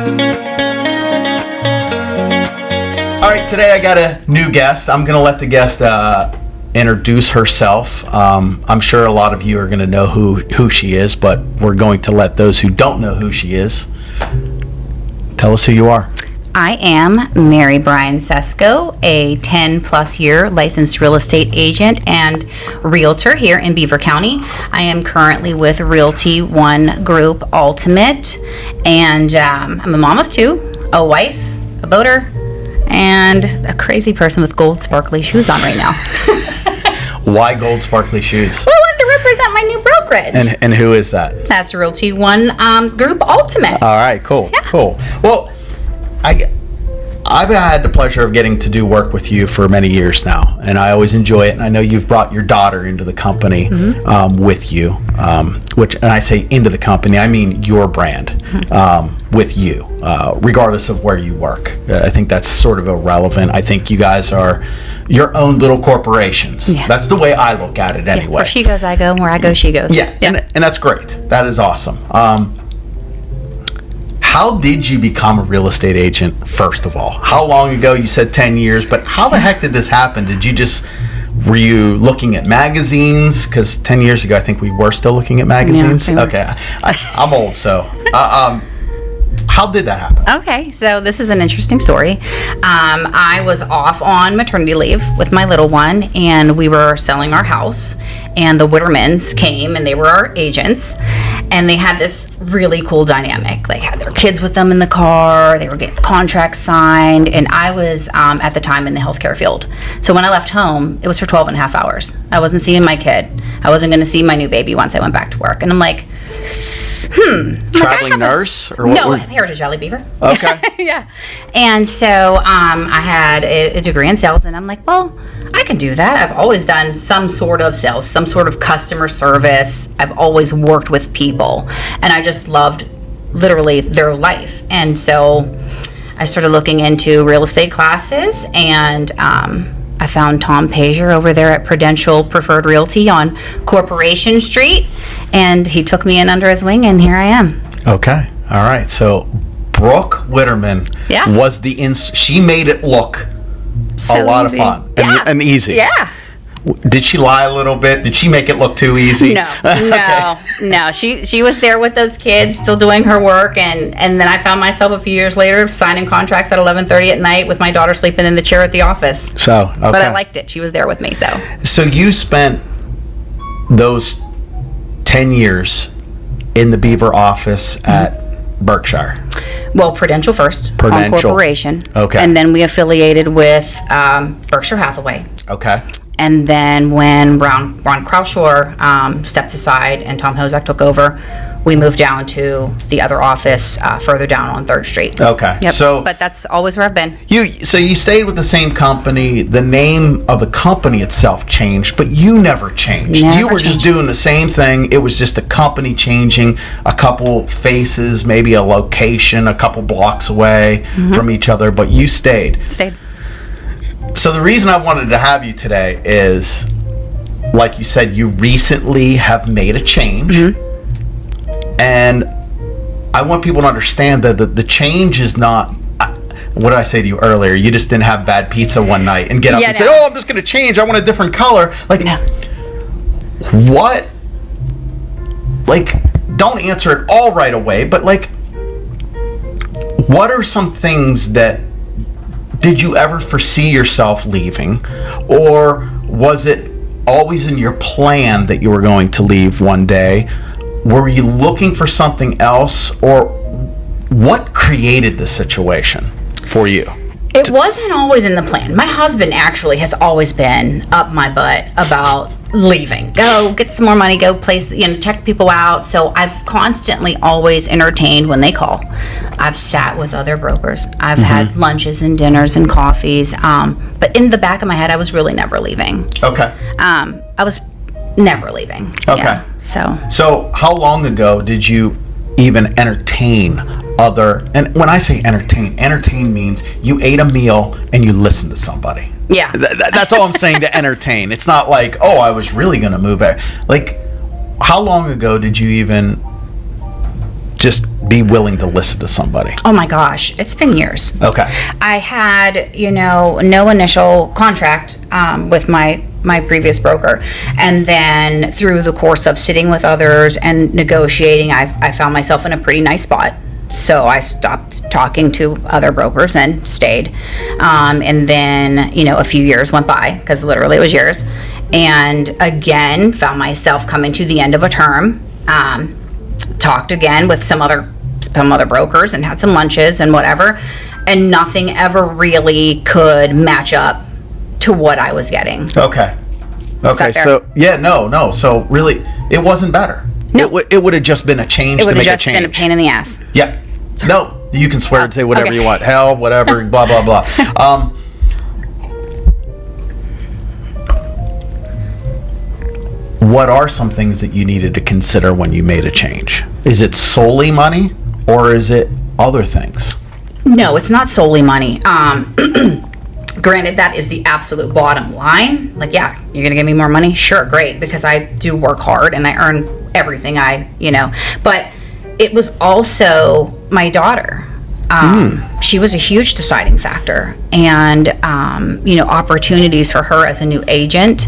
All right, today I got a new guest. I'm going to let the guest introduce herself. I'm sure a lot of you are going to know who she is, but we're going to let those who don't know who she is tell us who you are. I am Mary Briancesco, a 10-plus year licensed real estate agent and realtor here in Beaver County. I am currently with RealtyONE Group Ultimate, and I'm a mom of two, a wife, a boater, and a crazy person with gold sparkly shoes on right now. Why gold sparkly shoes? Well, I wanted to represent my new brokerage. And who is that? That's RealtyONE Group Ultimate. All right, cool, Yeah. cool. Well, I've had the pleasure of getting to do work with you for many years now, and I always enjoy it. And I know you've brought your daughter into the company with you, and I say into the company, I mean your brand with you, regardless of where you work. I think that's sort of irrelevant. I think you guys are your own little corporations. Yeah. That's the way I look at it anyway. Yeah, where she goes, I go, and where I go, she goes. Yeah. And that's great. That is awesome. How did you become a real estate agent, first of all? How long ago? You said 10 years, but how the heck did this happen? Were you looking at magazines? Because 10 years ago, I think we were still looking at magazines. Yeah, okay, I'm old, so. How did that happen? Okay, so this is an interesting story. I was off on maternity leave with my little one, and we were selling our house, and the Wittermans came, and they were our agents, and they had this really cool dynamic. They had their kids with them in the car, they were getting contracts signed, and I was at the time in the healthcare field. So when I left home, it was for 12 and a half hours. I wasn't seeing my kid. I wasn't going to see my new baby once I went back to work. And I'm like, Traveling nurse? Or what? No, Heritage Valley Beaver. Okay. Yeah. And so I had a degree in sales, and I'm like, well, I can do that. I've always done some sort of sales, some sort of customer service. I've always worked with people, and I just loved literally their life. And so I started looking into real estate classes, and I found Tom Pazier over there at Prudential Preferred Realty on Corporation Street, and he took me in under his wing, and here I am. Okay. All right. So Brooke Witterman was she made it look So a lot easy. of fun and easy. Yeah. Did she lie a little bit? Did she make it look too easy? No, Okay. no. She was there with those kids, still doing her work, and then I found myself a few years later signing contracts at 11:30 at night with my daughter sleeping in the chair at the office. So, okay. But I liked it. She was there with me, so. So you spent those 10 years in the Beaver office at Berkshire. Well, Prudential first. Prudential. On Corporation. Okay. And then we affiliated with Berkshire Hathaway. Okay. And then when Ron Kraushaar stepped aside and Tom Hozak took over, we moved down to the other office further down on 3rd Street. Okay. Yep. So, but that's always where I've been. So you stayed with the same company. The name of the company itself changed, but you never changed. Never You were just doing the same thing. It was just a company changing, a couple faces, maybe a location, a couple blocks away from each other, but you stayed. Stayed. So the reason I wanted to have you today is, like you said, you recently have made a change. And I want people to understand that the change is not, what did I say to you earlier? You just didn't have bad pizza one night and get up and say, oh, I'm just going to change. I want a different color. Like, what? Like, don't answer it all right away, but like, what are some things that, did you ever foresee yourself leaving? Or was it always in your plan that you were going to leave one day? Were you looking for something else, or what created the situation for you? It wasn't always in the plan. My husband actually has always been up my butt about leaving. Go get some more money, go place, check people out. So I've constantly always entertained when they call. I've sat with other brokers. I've had lunches and dinners and coffees. But in the back of my head, I was really never leaving. Okay. I was never leaving. Okay. Yeah, So how long ago did you even entertain other, and when I say entertain means you ate a meal and you listened to somebody. Yeah. That's all I'm saying, to entertain. It's not like, oh, I was really going to move back. Like, how long ago did you even just be willing to listen to somebody? Oh my gosh, it's been years. Okay. I had, no initial contract with my previous broker. And then through the course of sitting with others and negotiating, I found myself in a pretty nice spot. So I stopped talking to other brokers and stayed. And then, a few years went by, because literally it was years. And again, found myself coming to the end of a term. Talked again with some other brokers and had some lunches and whatever. And nothing ever really could match up to what I was getting. Okay. Okay. So, no. So really, it wasn't better. No. It would have just been a change to make a change. It would have just been a pain in the ass. Yeah. No, you can swear and say whatever you want. Hell, whatever, blah, blah, blah. What are some things that you needed to consider when you made a change? Is it solely money, or is it other things? No, it's not solely money. Granted, that is the absolute bottom line. Like, yeah, you're going to give me more money? Sure, great, because I do work hard and I earn everything But it was also my daughter. She was a huge deciding factor. And, opportunities for her as a new agent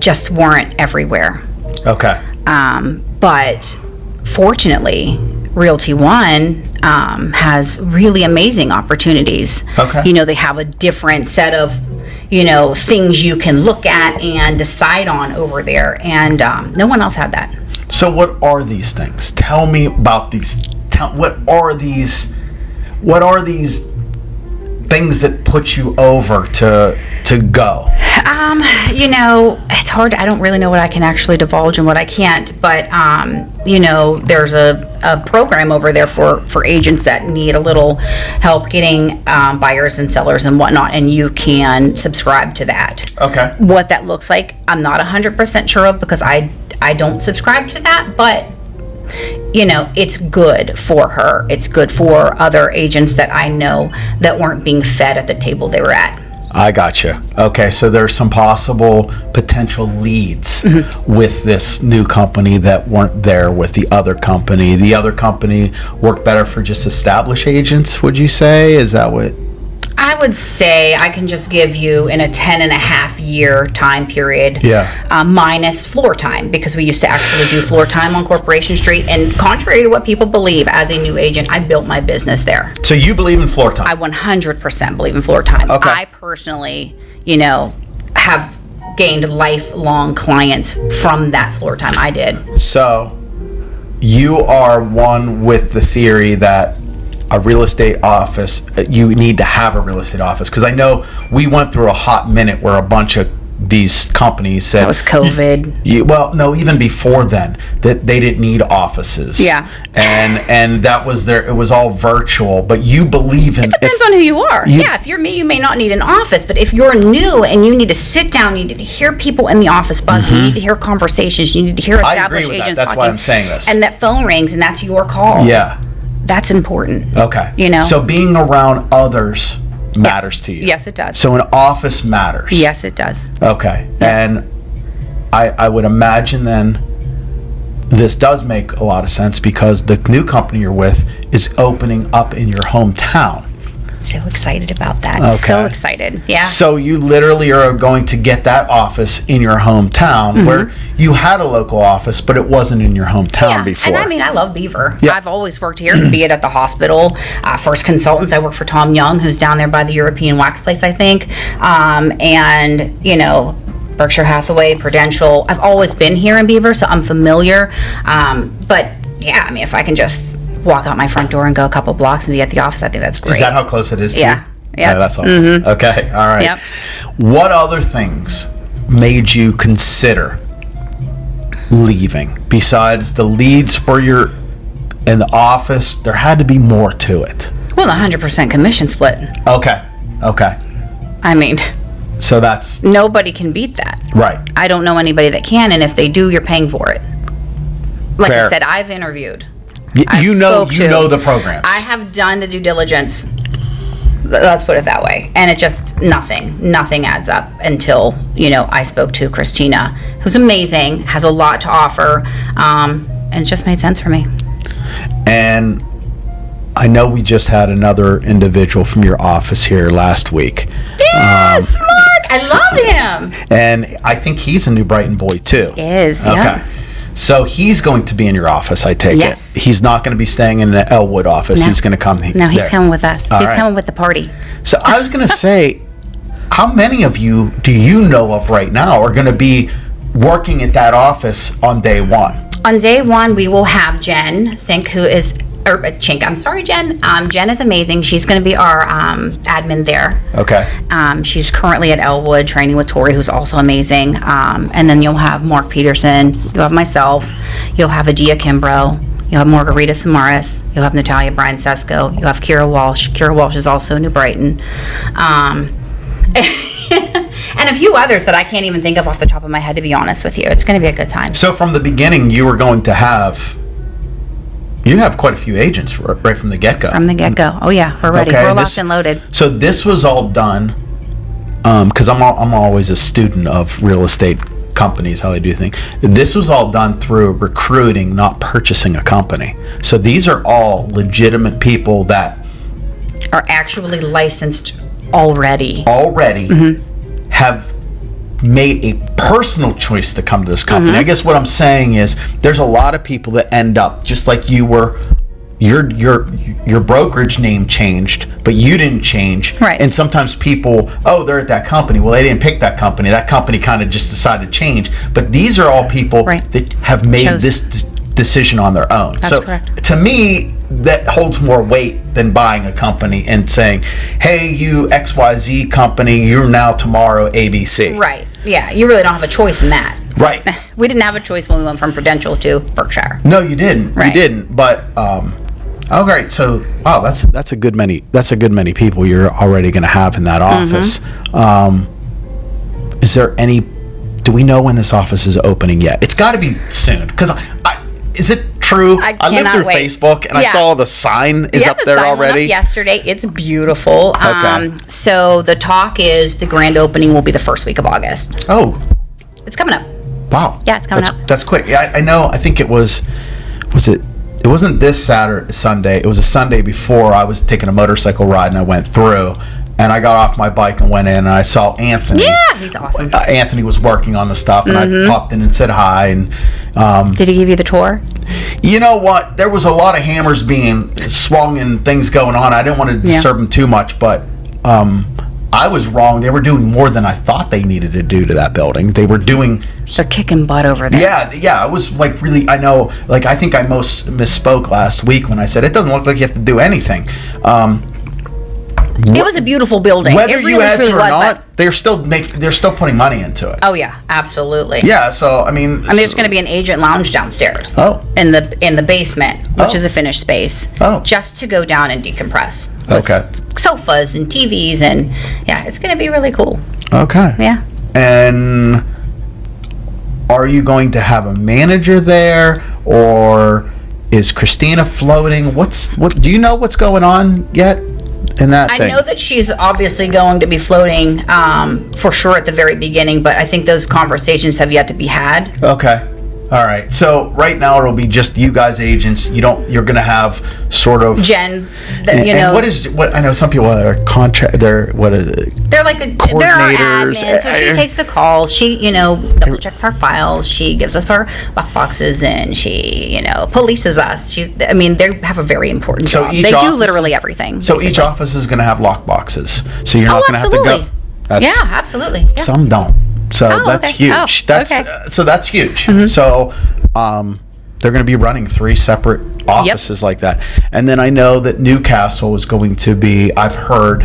just weren't everywhere. Okay. But fortunately, RealtyONE has really amazing opportunities. Okay. They have a different set of, things you can look at and decide on over there. And no one else had that. So what are these things? Tell me about these. What are these things that put you over to go? It's hard. I don't really know what I can actually divulge and what I can't. But there's a program over there for agents that need a little help getting buyers and sellers and whatnot, and you can subscribe to that. Okay. What that looks like, I'm not 100% sure of, because I don't subscribe to that, but it's good for her. It's good for other agents that I know that weren't being fed at the table they were at. I gotcha. Okay, so there's some potential leads with this new company that weren't there with the other company. The other company worked better for just established agents, would you say? Is that what? I would say I can just give you in a 10.5-year time period, minus floor time, because we used to actually do floor time on Corporation Street. And contrary to what people believe, as a new agent, I built my business there. So you believe in floor time? I 100% believe in floor time. Okay. I personally, have gained lifelong clients from that floor time. I did. So you are one with the theory that a real estate office, you need to have a real estate office, because I know we went through a hot minute where a bunch of these companies said that was COVID. Even before then, that they didn't need offices. Yeah. And that was it was all virtual. But you believe in. It depends on who you are. If you're me, you may not need an office. But if you're new and you need to sit down, you need to hear people in the office buzz. You need to hear conversations. You need to hear established agents That's talking. why I'm saying this. And that phone rings, and that's your call. Yeah. That's important. Okay. So being around others matters to you. Yes, it does. So an office matters. Yes, it does. Okay. Yes. And I would imagine then this does make a lot of sense, because the new company you're with is opening up in your hometown. So excited about that. Okay. So excited. Yeah. So you literally are going to get that office in your hometown, where you had a local office, but it wasn't in your hometown before. And I love Beaver. Yeah. I've always worked here, be it at the hospital. First Consultants, I work for Tom Young, who's down there by the European Wax Place, I think. And, Berkshire Hathaway, Prudential. I've always been here in Beaver, so I'm familiar. But, yeah, if I can just walk out my front door and go a couple blocks and be at the office, I think that's great. Is that how close it is to you? Yeah. That's awesome. Okay. All right. Yep. What other things made you consider leaving besides the leads for your in the office? There had to be more to it. Well, the 100% commission split. Okay. So that's... Nobody can beat that. Right. I don't know anybody that can, and if they do, you're paying for it. Like Fair. I said, I've interviewed. You know the programs. I have done the due diligence. Let's put it that way. And it just, nothing adds up until, I spoke to Christina, who's amazing, has a lot to offer, and it just made sense for me. And I know we just had another individual from your office here last week. Yes, Mark. I love him. And I think he's a New Brighton boy too. He is. Okay. Yeah. So he's going to be in your office, I take it. He's not going to be staying in the Elwood office. No. He's going to come No, he's there. coming with us. All He's right. coming with the party. So I was going to say, how many of you do you know of right now are going to be working at that office on day one? On day one, we will have Jen Sink, who is, or Chink, I'm sorry, Jen. Jen is amazing. She's going to be our admin there. Okay. She's currently at Elwood training with Tori, who's also amazing. And then you'll have Mark Peterson, you'll have myself, you'll have Adia Kimbrough, you'll have Margarita Samaras, you'll have Natalia Briancesco, you'll have Kira Walsh. Kira Walsh is also New Brighton. And a few others that I can't even think of off the top of my head, to be honest with you. It's going to be a good time. So from the beginning, you were going to have, you have quite a few agents right from the get-go. From the get-go. Oh, yeah. We're ready. Okay, We're locked and loaded. So this was all done, because I'm always a student of real estate companies, how they do things. This was all done through recruiting, not purchasing a company. So these are all legitimate people that Are actually licensed already. Have made a personal choice to come to this company. I guess what I'm saying is there's a lot of people that end up just like you were. Your brokerage name changed, but you didn't change. Right. And sometimes people, they're at that company. Well, they didn't pick that company. That company kind of just decided to change. But these are all people that have made this decision on their own. That's correct. To me, that holds more weight than buying a company and saying, hey, you XYZ company, you're now tomorrow ABC. Right. Yeah. You really don't have a choice in that. Right. We didn't have a choice when we went from Prudential to Berkshire. No, you didn't. Right. You didn't. But great. So wow, that's a good many people you're already going to have in that office. Is there any? Do we know when this office is opening yet? It's got to be soon because is it true? I lived through Facebook and I saw the sign is up there already. Went up yesterday. It's beautiful. Okay. So the talk is the grand opening will be the first week of August. Oh, it's coming up. Wow. Yeah, it's coming up. That's quick. Yeah, I know. I think it was it? It wasn't this Sunday. It was a Sunday before. I was taking a motorcycle ride and I went through. And I got off my bike and went in and I saw Anthony. Yeah, he's awesome. Anthony was working on the stuff and I popped in and said hi. And did he give you the tour? You know what? There was a lot of hammers being swung and things going on. I didn't want to disturb him too much, but I was wrong. They were doing more than I thought they needed to do to that building. They were doing... They're kicking butt over there. Yeah. It was like really... I know, like I think I misspoke last week when I said it doesn't look like you have to do anything. It was a beautiful building. Whether it really, you had really to or was, not, they're still putting money into it. Oh yeah, absolutely. Yeah, so I mean, there's going to be an agent lounge downstairs. Oh. In the basement, which is a finished space. Oh. Just to go down and decompress. Okay. Sofas and TVs and it's going to be really cool. Okay. Yeah. And are you going to have a manager there, or is Christina floating? Do you know what's going on yet? I know that she's obviously going to be floating for sure at the very beginning, but I think those conversations have yet to be had. Okay. All right. So right now it'll be just you guys agents. You're going to have sort of Jen. What I know some people are they're what is it? They're like coordinators. They're our admin. So she takes the calls. She double checks our files. She gives us our lock boxes and she polices us. They have a very important job. They do literally everything. So basically. Each office is going to have lock boxes. So you're not going to have to go. Yeah, absolutely. Yeah. Some don't. So that's huge. So that's huge. Mm-hmm. So they're going to be running 3 separate offices like that. And then I know that Newcastle is going to be, I've heard,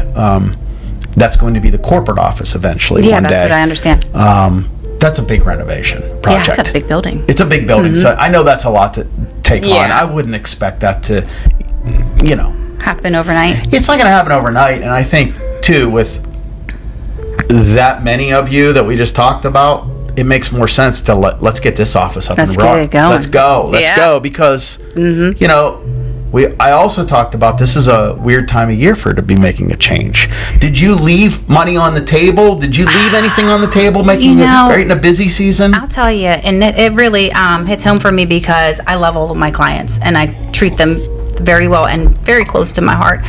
that's going to be the corporate office eventually one day. Yeah, that's what I understand. That's a big renovation project. Yeah, it's a big building. It's a big building. Mm-hmm. So I know that's a lot to take on. I wouldn't expect that to, happen overnight. It's not going to happen overnight. And I think, too, with that many of you that we just talked about, it makes more sense to let's get this office up and running. Let's go because I also talked about this is a weird time of year for her to be making a change. Did you leave money on the table? Did you leave anything on the table making it right in a busy season? I'll tell you, and it really hits home for me because I love all of my clients and I treat them very well and very close to my heart.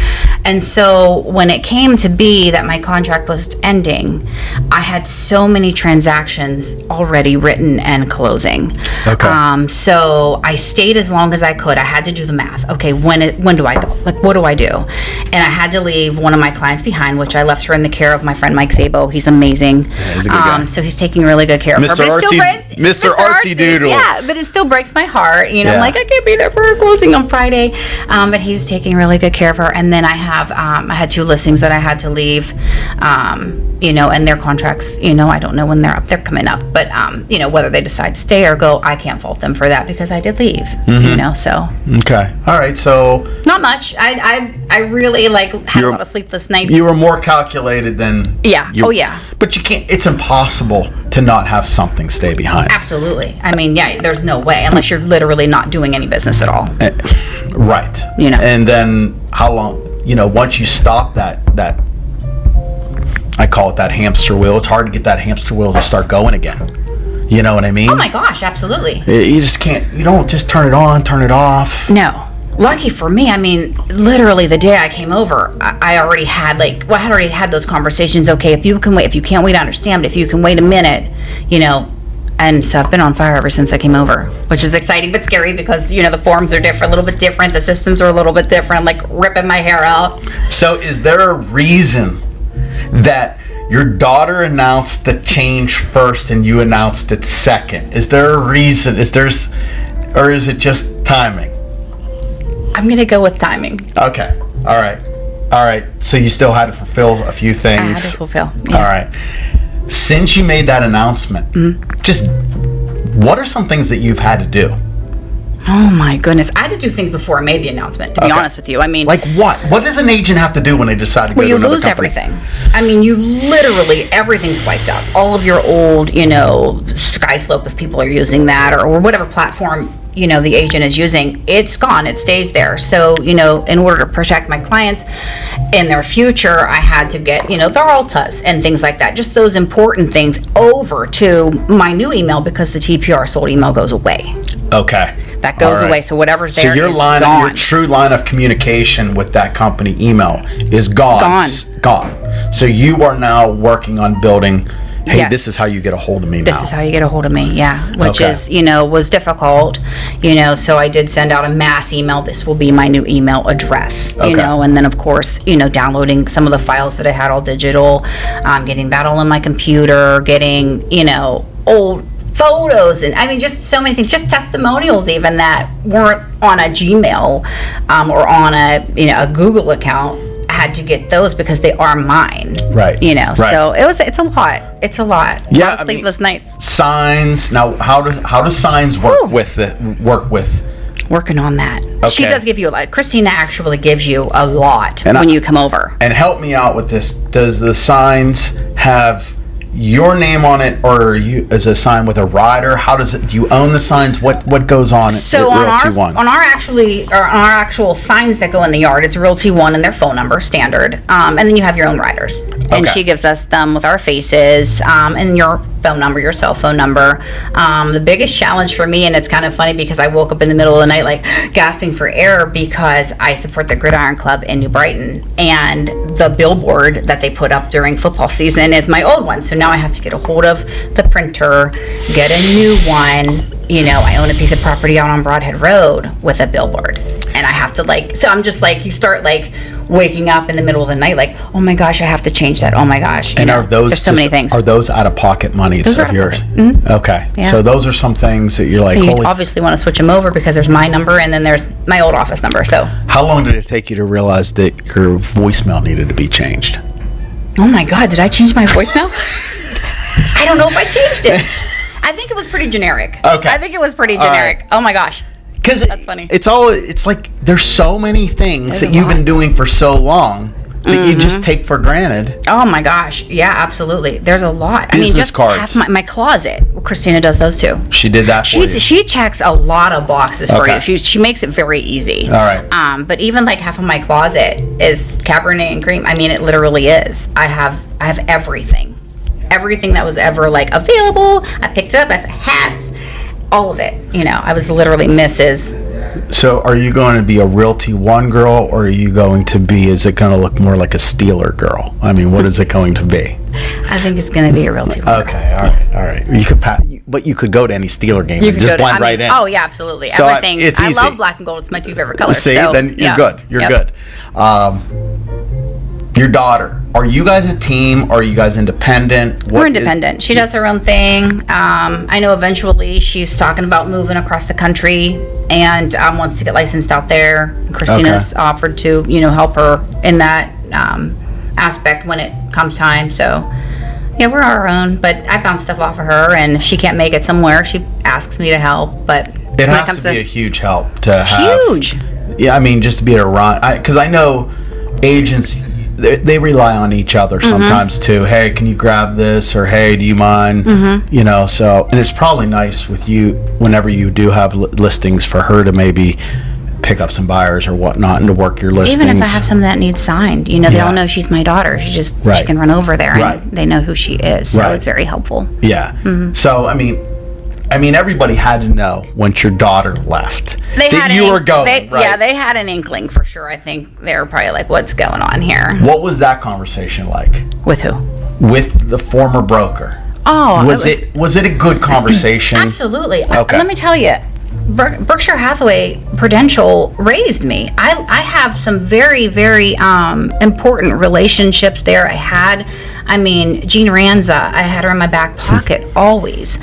And so when it came to be that my contract was ending, I had so many transactions already written and closing. Okay. So I stayed as long as I could. I had to do the math. Okay, when do I go? Like, what do I do? And I had to leave one of my clients behind, which I left her in the care of my friend Mike Szabo. He's amazing. Yeah, he's a good guy. So he's taking really good care of her. Mr. But it still Artsy- Mr. Artsy Doodle. Yeah, but it still breaks my heart. You know, Yeah. I'm like, I can't be there for her closing on Friday. But he's taking really good care of her. And then I had 2 listings that I had to leave, you know, and their contracts, you know, I don't know when they're coming up. But, you know, whether they decide to stay or go, I can't fault them for that because I did leave, you know, so. Okay. All right. So Not much. I really, like, had a lot of sleepless nights. you were more calculated than. Yeah. Oh, yeah. But you can't. It's impossible to not have something stay behind. Absolutely. I mean, yeah, there's no way unless you're literally not doing any business at all. Right. You know. And then how long? You know, once you stop that I call it that hamster wheel. It's hard to get that hamster wheel to start going again. You know what I mean? Oh my gosh, absolutely. You just can't. You don't just turn it on, turn it off. No. Lucky for me, I mean, literally the day I came over, I already had I had already had those conversations. Okay, if you can wait, if you can't wait, I understand. But if you can wait a minute, you know. And so I've been on fire ever since I came over, which is exciting but scary because, you know, the forms are different, a little bit different. The systems are a little bit different, like ripping my hair out. So is there a reason that your daughter announced the change first and you announced it second? Is there a reason? Or is it just timing? I'm going to go with timing. Okay. All right. So you still had to fulfill a few things. I had to fulfill. Yeah. All right. Since you made that announcement, just what are some things that you've had to do? Oh my goodness. I had to do things before I made the announcement, to be honest with you. I mean, like what? What does an agent have to do when they decide to go to another company? You lose everything. I mean, you literally, everything's wiped out. All of your old, you know, SkySlope, if people are using that, or whatever platform, you know, the agent is using, it's gone. It stays there. So, you know, in order to protect my clients in their future, I had to get, you know, their altas and things like that. Just those important things over to my new email because the TPR sold email goes away. Okay. That goes away. So whatever's there is gone. Your true line of communication with that company email is gone. Gone. So you are now working on building, hey, yes. This is how you get a hold of me now. This is how you get a hold of me, yeah. Which Okay. is, you know, was difficult, you know, so I did send out a mass email. This will be my new email address, you Okay. know, and then of course, you know, downloading some of the files that I had all digital, getting that all on my computer, getting, you know, old photos, and I mean, just so many things, just testimonials even that weren't on a Gmail or on a, you know, a Google account. I had to get those because they are mine. Right. You know, Right. so it's a lot. It's a lot. Yeah, A lot of sleepless nights. Signs. Now, how do signs work with? Working on that. She Okay. does give you a lot. Christina actually gives you a lot And when you come over. And help me out with this. Does the signs have your name on it, or is a sign with a rider? How does it? Do you own the signs? What goes on So at on RealtyONE? our actual signs that go in the yard, it's RealtyONE and their phone number standard, and then you have your own riders, and Okay. she gives us them with our faces, and your phone number, your cell phone number. The biggest challenge for me, and it's kind of funny because I woke up in the middle of the night like gasping for air because I support the Gridiron Club in New Brighton, and the billboard that they put up during football season is my old one. So now I have to get a hold of the printer, get a new one. You know, I own a piece of property out on Broadhead Road with a billboard, and I have to so I'm just like, you start like waking up in the middle of the night like, oh my gosh, I have to change that. Oh my gosh. You know, are those there's so many things. Are those out of pocket monies Those are of out of yours? pocket. Mm-hmm. Okay. Yeah. So those are some things that you're like, You holy. obviously want to switch them over because there's my number and then there's my old office number. So, How long did it take you to realize that your voicemail needed to be changed? oh my God, did I change my voicemail? I don't know if I changed it. I think it was pretty generic. Okay. I think it was pretty All right. generic. Oh my gosh. Because That's funny. It's like there's so many things There's that a you've been lot. doing for so long that you just take for granted. Oh my gosh. Yeah, absolutely. There's a lot. Business just cards. half my closet. Well, Christina does those too. She did that for you. She checks a lot of boxes for Okay. you. She makes it very easy. All right. But even like half of my closet is Cabernet and cream. I mean, it literally is. I have everything. Everything that was ever like available. I picked up. I have hats. All of it. You know, I was literally Mrs. So are you going to be a RealtyONE girl, or are you going to be, is it going to look more like a Steeler girl? I mean, what is it going to be? I think it's going to be a RealtyONE. Okay, all right. But you could go to any Steeler game and just blend right in. Oh, yeah, absolutely. So everything. it's easy. I love black and gold. It's my two favorite colors. See, so, then you're good. You're good. Your daughter, are you guys a team? Or are you guys independent? We're independent. She does her own thing. I know eventually she's talking about moving across the country and wants to get licensed out there. Christina's offered to, help her in that aspect when it comes time. So, yeah, we're our own. But I bounce stuff off of her, and if she can't make it somewhere, she asks me to help. But it has to be a huge help to have. Huge. Yeah, I mean, just to be able to run. Because I know agents, they rely on each other sometimes too. Hey, can you grab this? Or hey, do you mind? So, and it's probably nice with you whenever you do have listings for her to maybe pick up some buyers or whatnot and to work your listings. Even if I have some that needs signed, they all know she's my daughter. She can run over there and they know who she is. So it's very helpful. Yeah. So, I mean, everybody had to know once your daughter left that you were going. Yeah, they had an inkling for sure. I think they were probably like, "What's going on here?" What was that conversation like? With who? With the former broker. Oh, was it a good conversation? Absolutely. Okay. Let me tell you, Berkshire Hathaway Prudential raised me. I have some very, very important relationships there. Jean Ranza, I had her in my back pocket always.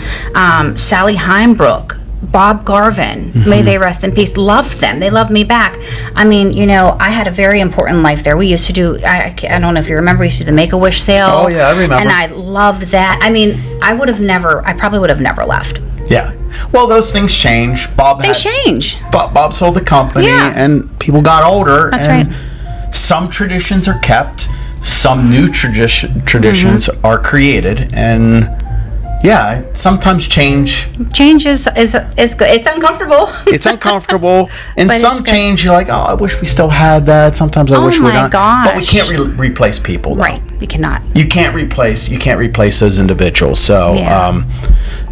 Sally Heimbrook, Bob Garvin, may they rest in peace, loved them. They loved me back. I had a very important life there. We used to do, I don't know if you remember, we used to do the Make-A-Wish sale. Oh, yeah, I remember. And I loved that. I probably would have never left. Yeah. Well, those things change. Change. Bob sold the company, and people got older. That's and right. Some traditions are kept. Some new traditions are created, and sometimes change is good. It's uncomfortable. It's uncomfortable, and But some change you're like, oh, I wish we still had that. Sometimes I wish we don't. Gosh. But we can't replace people, though. Right, you cannot. You can't replace those individuals. So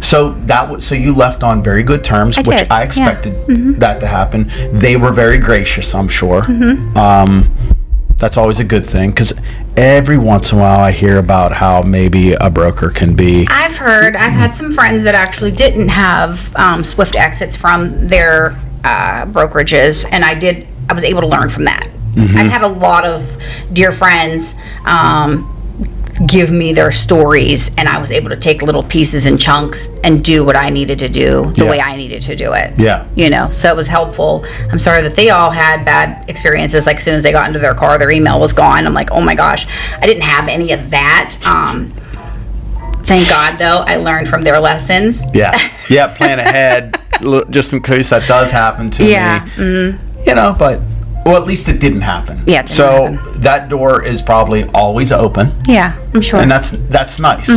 so you left on very good terms, which did. I expected that to happen. They were very gracious, I'm sure. That's always a good thing, because every once in a while I hear about how maybe a broker can be. I've had some friends that actually didn't have swift exits from their brokerages, and I was able to learn from that. I've had a lot of dear friends give me their stories, and I was able to take little pieces and chunks and do what I needed to do the way I needed to do it. Yeah. So it was helpful. I'm sorry that they all had bad experiences. Like, as soon as they got into their car, their email was gone. I'm like, oh my gosh, I didn't have any of that. Thank God, though, I learned from their lessons. Yeah, plan ahead, just in case that does happen to me. But well, at least it didn't happen. Yeah. So that door is probably always open. Yeah, I'm sure. And that's nice.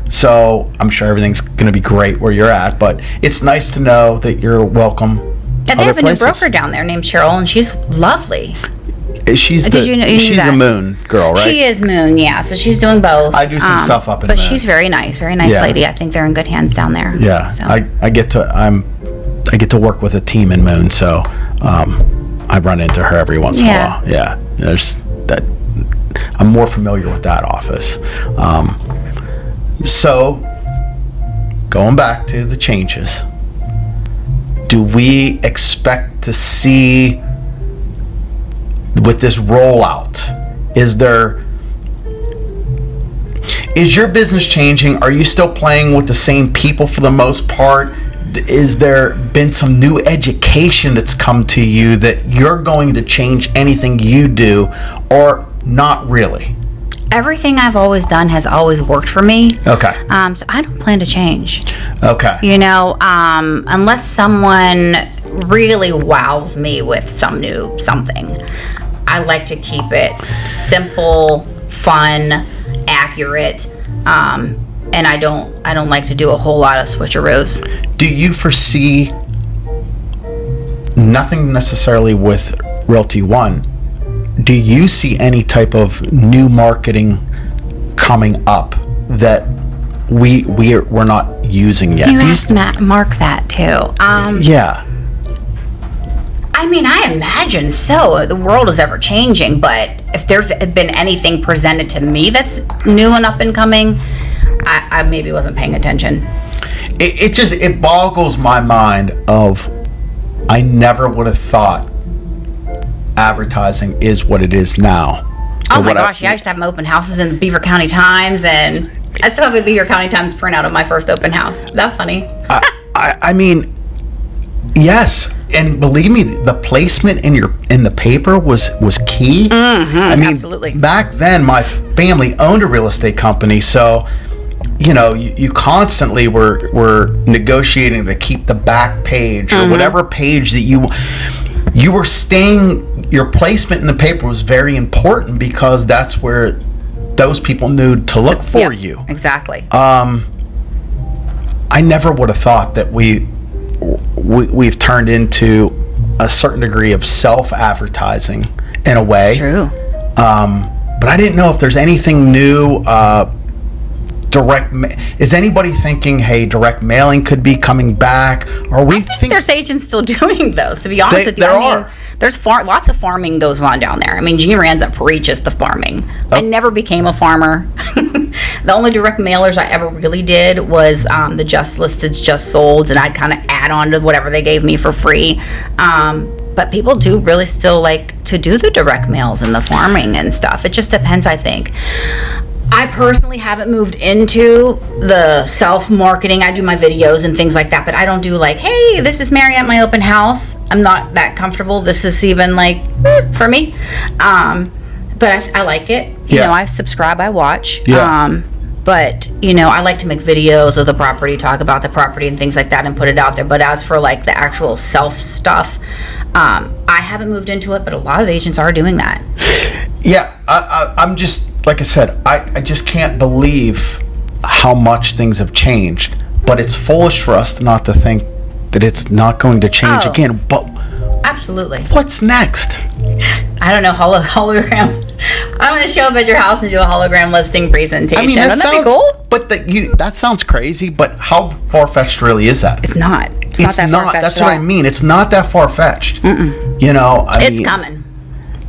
So I'm sure everything's going to be great where you're at, but it's nice to know that you're welcome. And they have a new broker down there named Cheryl, and she's lovely. She's she's the Moon girl, right? She is Moon, yeah. So she's doing both. I do some stuff up in But Moon. she's very nice lady. I think they're in good hands down there. Yeah, so. I get to work with a team in Moon, so I run into her every once in a while. Yeah, there's that. I'm more familiar with that office. So, going back to the changes, do we expect to see, with this rollout, is your business changing? Are you still playing with the same people for the most part? Is there been some new education that's come to you that you're going to change anything you do, or not really? Everything I've always done has always worked for me. Okay. So I don't plan to change. Okay. Unless someone really wows me with some new something. I like to keep it simple, fun, accurate, and I don't like to do a whole lot of switcheroos. Do you foresee, nothing necessarily with RealtyONE, do you see any type of new marketing coming up that we're not using yet? You asked Mark that too. Yeah. I mean, I imagine so. The world is ever changing, but if there's been anything presented to me that's new and up and coming, I maybe wasn't paying attention. It boggles my mind of, I never would have thought advertising is what it is now. Oh my gosh, I used to have my open houses in the Beaver County Times, and I still have a Beaver County Times printout of my first open house. Is that funny? I mean, yes, and believe me, the placement in the paper was key. I mean, absolutely. Back then, my family owned a real estate company, so you constantly were negotiating to keep the back page or whatever page that you were staying. Your placement in the paper was very important because that's where those people knew to look for you. Exactly. I never would have thought that we've turned into a certain degree of self-advertising in a way. It's true. But I didn't know if there's anything new. Is anybody thinking, hey, direct mailing could be coming back? Or we think there's agents still doing those, to be honest with you. There are. There's lots of farming goes on down there. I mean, Gene Ranza preaches the farming. I never became a farmer. The only direct mailers I ever really did was the just listeds, just solds, and I'd kind of add on to whatever they gave me for free. But people do really still like to do the direct mails and the farming and stuff. It just depends, I think. I personally haven't moved into the self-marketing. I do my videos and things like that, but I don't do like, hey, this is Mary at my open house. I'm not that comfortable. This is even like for me. But I like it. You know, I subscribe, I watch. Yeah. But, I like to make videos of the property, talk about the property and things like that and put it out there. But as for like the actual self stuff, I haven't moved into it, but a lot of agents are doing that. Yeah, I'm just, like I said, I just can't believe how much things have changed. But it's foolish for us not to think that it's not going to change again. But absolutely. What's next? I don't know, hologram. I'm going to show up at your house and do a hologram listing presentation. I mean, Wouldn't that be cool? But that sounds crazy, but how far-fetched really is that? It's not. It's not that far-fetched. That's what I mean. It's not that far-fetched. It's coming.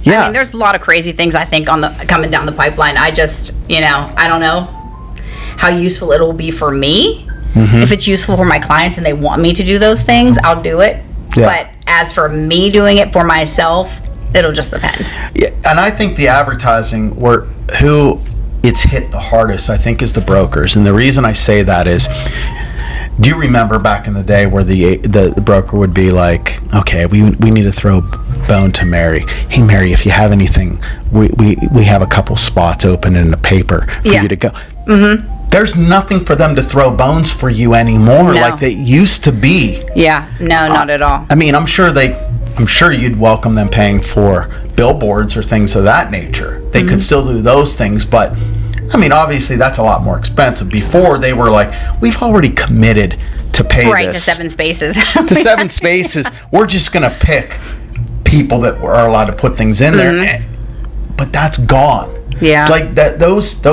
Yeah. I mean, there's a lot of crazy things I think coming down the pipeline. I just, I don't know how useful it will be for me. If it's useful for my clients and they want me to do those things, I'll do it. Yeah. But as for me doing it for myself, it'll just depend. Yeah, and I think the advertising who it's hit the hardest, I think, is the brokers. And the reason I say that is, do you remember back in the day where the broker would be like, okay, we need to throw bone to Mary. Hey, Mary, if you have anything, we have a couple spots open in the paper for you to go. There's nothing for them to throw bones for you anymore like they used to be. Yeah, no, not at all. I mean, I'm sure you'd welcome them paying for billboards or things of that nature. They could still do those things, but I mean, obviously that's a lot more expensive. Before they were like, we've already committed to pay to 7 spaces. To 7 spaces. We're just going to pick people that are allowed to put things in there. But that's gone. Yeah. Like that those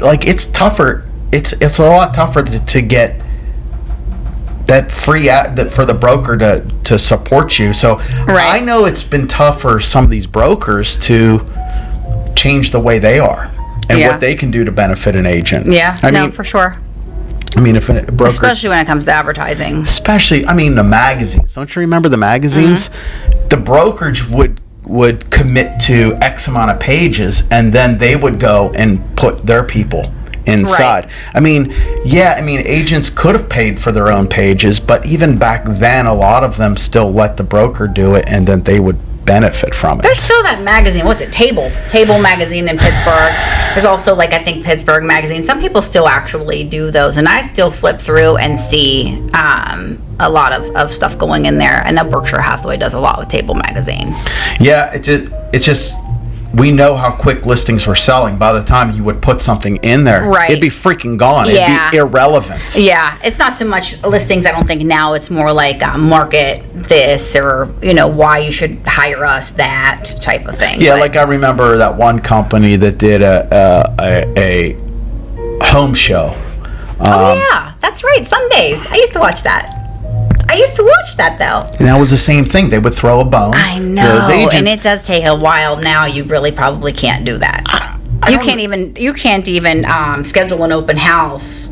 like it's tougher. It's a lot tougher to get that free ad for the broker to support you. So I know it's been tough for some of these brokers to change the way they are and what they can do to benefit an agent. Yeah, I mean, for sure. I mean, if a broker, especially when it comes to advertising. Especially, I mean, the magazines. Don't you remember the magazines? The brokerage would commit to X amount of pages, and then they would go and put their people inside. I mean, agents could have paid for their own pages, but even back then, a lot of them still let the broker do it, and then they would benefit from it. There's still that magazine. What's it? Table magazine in Pittsburgh. There's also I think Pittsburgh magazine. Some people still actually do those, and I still flip through and see a lot of stuff going in there. I know Berkshire Hathaway does a lot with Table magazine. Yeah, it's just we know how quick listings were selling. By the time you would put something in there, it'd be freaking gone. It'd be irrelevant. Yeah, it's not so much listings. I don't think now. It's more like market this or why you should hire us, that type of thing. Yeah, like I remember that one company that did a home show. Oh yeah, that's right. Sundays. I used to watch that. I used to watch that though. And that was the same thing. They would throw a bone. I to know, those agents. and it does take a while now. You really probably can't do that. You can't even schedule an open house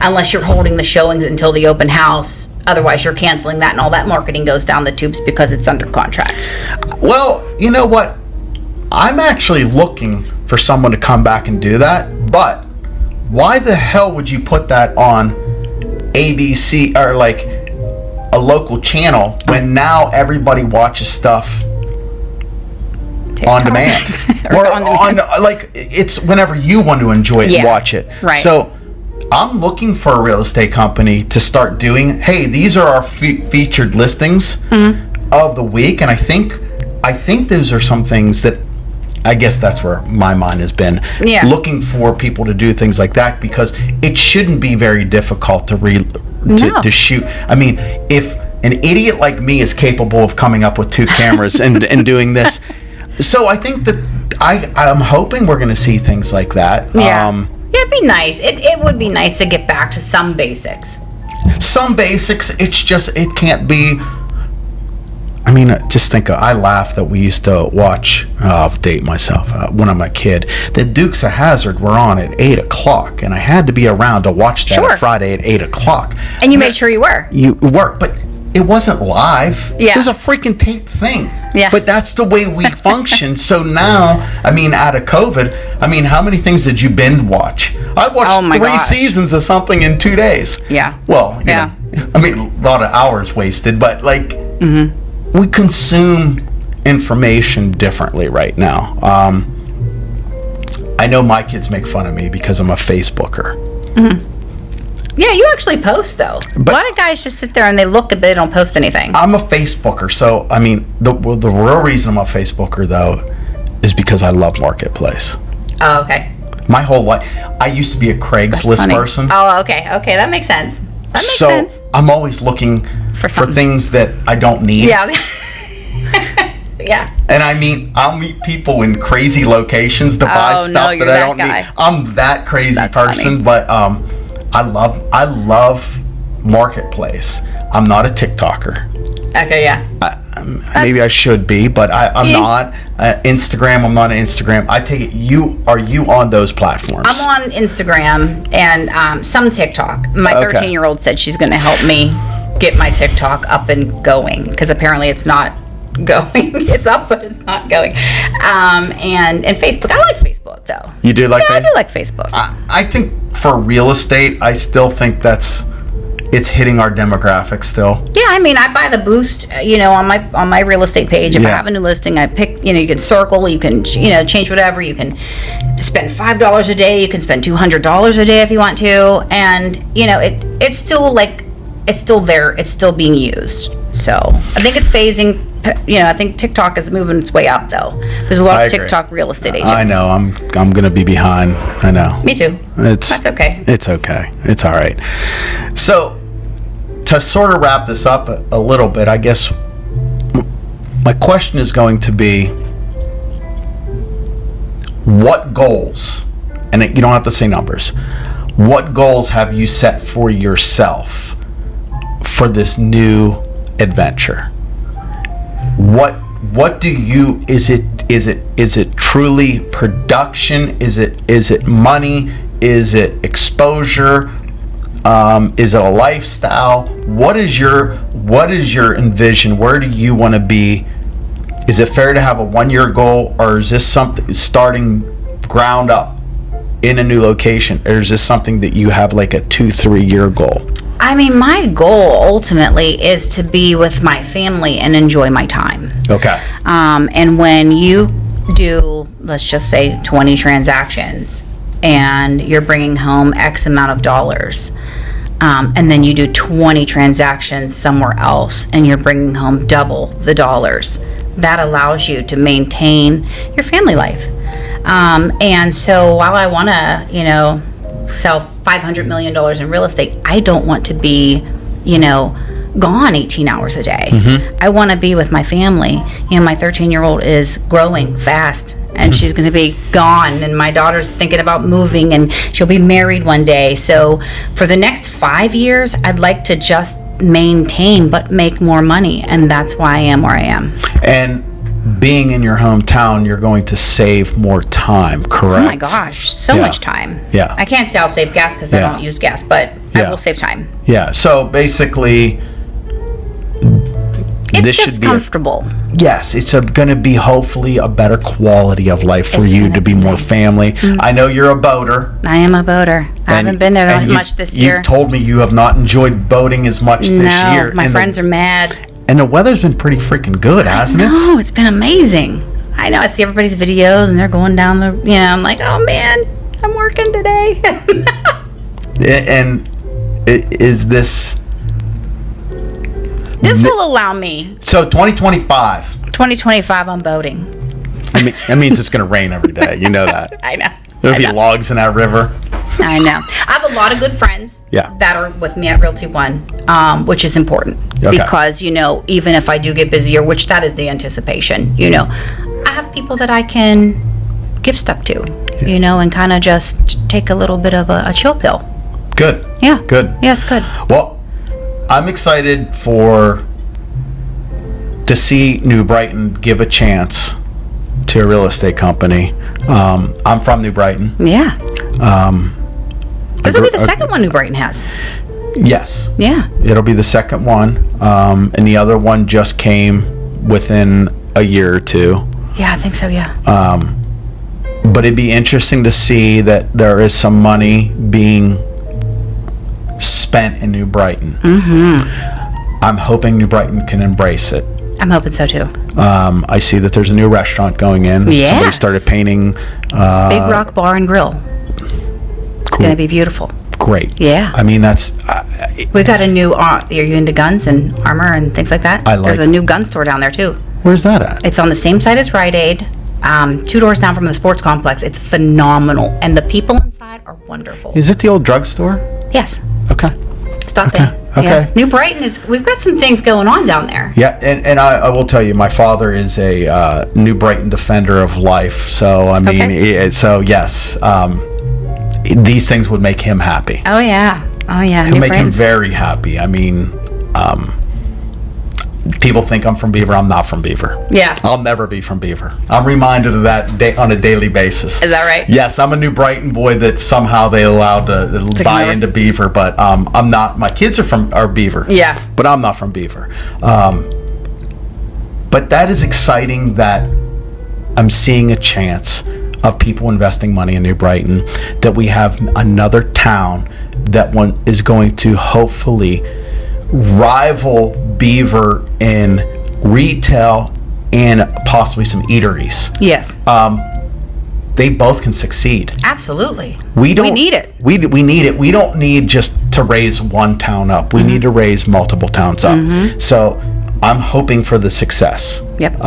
unless you're holding the showings until the open house. Otherwise, you're canceling that, and all that marketing goes down the tubes because it's under contract. Well, you know what? I'm actually looking for someone to come back and do that, but why the hell would you put that on ABC or like a local channel when now everybody watches stuff TikTok. on demand? or on like it's whenever you want to enjoy it and watch it. Right. So I'm looking for a real estate company to start doing, hey, these are our featured listings of the week, and I think those are some things that I guess that's where my mind has been, looking for people to do things like that, because it shouldn't be very difficult to shoot. I mean, if an idiot like me is capable of coming up with 2 cameras and doing this, so I think that I'm hoping we're going to see things like that. Yeah, it'd be nice. It would be nice to get back to some basics. Some basics. It's just, it can't be. I mean, just think, I laugh that we used to watch, I'll date myself, when I'm a kid, the Dukes of Hazzard were on at 8 o'clock, and I had to be around to watch that on Friday at 8 o'clock. And you made sure you were. You were, but it wasn't live. Yeah. It was a freaking taped thing. Yeah. But that's the way we function. So now, I mean, out of COVID, I mean, how many things did you binge watch? I watched 3 seasons of something in 2 days. Yeah. Well, you know, I mean, a lot of hours wasted, but like... We consume information differently right now. I know my kids make fun of me because I'm a Facebooker. Yeah, you actually post though. But a lot of guys just sit there and they look, but they don't post anything. I'm a Facebooker, so I mean, the real reason I'm a Facebooker though is because I love Marketplace. Oh, okay. My whole life, I used to be a Craigslist person. Oh, okay, that makes sense. So I'm always looking for things that I don't need. Yeah. Yeah. And I mean, I'll meet people in crazy locations to buy stuff that I don't need. I'm that crazy person, but I love Marketplace. I'm not a TikToker. Okay, yeah. Maybe I should be, but I'm not. Instagram, I'm not on Instagram. I take it, are you on those platforms? I'm on Instagram and some TikTok. My 13-year-old said she's going to help me get my TikTok up and going, because apparently it's not going. It's up, but it's not going. And Facebook. I like Facebook, though. You do like Facebook? Yeah, I do like Facebook. I think for real estate, I still think it's hitting our demographic still. Yeah, I mean, I buy the boost, on my real estate page. If I have a new listing, I pick, you can circle, you can, change whatever. You can spend $5 a day. You can spend $200 a day if you want to. And, it's still it's still there. It's still being used. So I think it's phasing. I think TikTok is moving its way up, though. There's a lot of TikTok real estate agents. I know. I'm going to be behind. I know. Me too. That's okay. It's okay. It's all right. So to sort of wrap this up a little bit, I guess my question is going to be, what goals, and you don't have to say numbers, what goals have you set for yourself for this new adventure? What do you, is it truly production? Is it money? Is it exposure? Is it a lifestyle? What is your envision? Where do you want to be? Is it fair to have a 1-year goal, or is this something starting ground up in a new location, or is this something that you have like a 2-3 year goal? I mean, my goal ultimately is to be with my family and enjoy my time. Okay. And when you do, let's just say 20 transactions, and you're bringing home X amount of dollars, and then you do 20 transactions somewhere else and you're bringing home double the dollars, that allows you to maintain your family life. And so while I want to, sell $500 million in real estate, I don't want to be, gone 18 hours a day. Mm-hmm. I want to be with my family. My 13-year-old is growing fast, and she's going to be gone, and my daughter's thinking about moving, and she'll be married one day. So for the next 5 years, I'd like to just maintain but make more money, and that's why I am where I am. And being in your hometown, you're going to save more time, correct? Oh my gosh, so much time. Yeah. I can't say I'll save gas because I don't use gas, but I will save time. Yeah. So basically, It's this just should be comfortable. yes, it's going to be hopefully a better quality of life for you to be more family. I know you're a boater. I am a boater. I haven't been there and much this year. You've told me you have not enjoyed boating as much this year. No, my friends are mad. And the weather's been pretty freaking good, hasn't it? No, it's been amazing. I know. I see everybody's videos and they're going down the, I'm like, oh man, I'm working today. And is this... This will allow me. So 2025. 2025, I'm boating. I mean, that means it's going to rain every day. You know that. I know. There'll be logs in that river. I know. I have a lot of good friends that are with me at RealtyONE, which is important because, even if I do get busier, which that is the anticipation, I have people that I can give stuff to, and kind of just take a little bit of a chill pill. Good. Yeah. Good. Yeah, it's good. Well, I'm excited to see New Brighton give a chance to a real estate company. I'm from New Brighton. Yeah. This will be the second one New Brighton has. Yes. Yeah. It'll be the second one. And the other one just came within a year or two. Yeah, I think so, yeah. But it'd be interesting to see that there is some money being spent in New Brighton. Mm-hmm. I'm hoping New Brighton can embrace it. I'm hoping so too. I see that there's a new restaurant going in. Yes. Somebody started painting. Big Rock Bar and Grill. It's going to be beautiful. Great. Yeah. I mean, that's... We've got a new... are you into guns and armor and things like that? There's a new gun store down there too. Where's that at? It's on the same side as Rite Aid. 2 doors down from the sports complex. It's phenomenal. And the people inside are wonderful. Is it the old drugstore? Yes. Okay. Stop in. Okay. Yeah. New Brighton we've got some things going on down there. Yeah, and I will tell you, my father is a New Brighton defender of life. So, I mean, so yes, these things would make him happy. Oh, yeah. Oh, yeah. It'll make him very happy. I mean, people think I'm from Beaver. I'm not from Beaver. Yeah. I'll never be from Beaver. I'm reminded of that on a daily basis. Is that right? Yes, I'm a New Brighton boy that somehow they allowed to buy into Beaver, but I'm not. My kids are Beaver. Yeah. But I'm not from Beaver. But that is exciting that I'm seeing a chance of people investing money in New Brighton, that we have another town that one is going to hopefully rival Beaver in retail and possibly some eateries. Yes. They both can succeed. Absolutely. We need it. We need it. We don't need just to raise one town up. We need to raise multiple towns up. Mm-hmm. So I'm hoping for the success. Yep.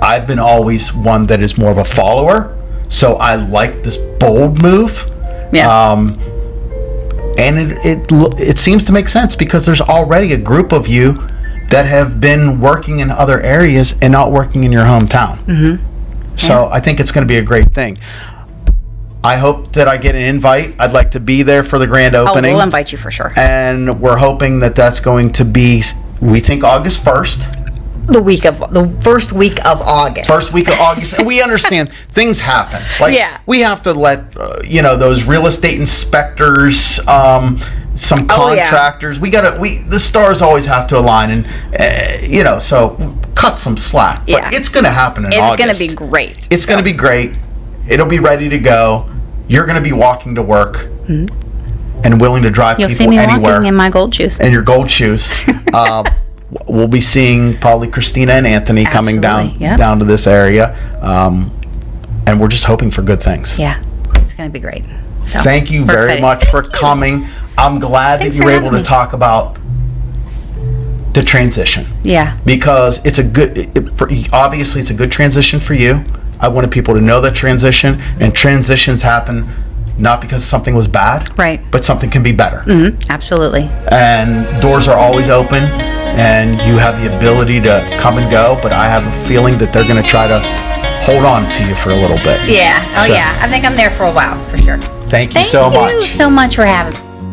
I've been always one that is more of a follower, so I like this bold move. Yeah. And it seems to make sense because there's already a group of you that have been working in other areas and not working in your hometown. Mm-hmm. So I think it's going to be a great thing. I hope that I get an invite. I'd like to be there for the grand opening. Oh, we'll invite you for sure. And we're hoping that that's going to be, we think, August 1st. The first week of August. First week of August. And we understand things happen. Like, we have to let, those real estate inspectors, some contractors, the stars always have to align and, so cut some slack. Yeah. But it's going to happen in August. It's going to be great. It's going to be great. It'll be ready to go. You're going to be walking to work and willing to drive You'll people see me anywhere. Walking in my gold shoes. And your gold shoes. We'll be seeing probably Christina and Anthony coming down to this area, and we're just hoping for good things. Yeah, it's going to be great. So, thank you very much for coming. I'm glad that you were able to talk about the transition. Yeah. Because it's obviously it's a good transition for you. I wanted people to know that transition, and transitions happen not because something was bad, right? But something can be better. Mm-hmm. Absolutely. And doors are always open, and you have the ability to come and go, but I have a feeling that they're going to try to hold on to you for a little bit. Yeah. Oh, yeah. I think I'm there for a while, for sure. Thank you so much. Thank you so much for having me.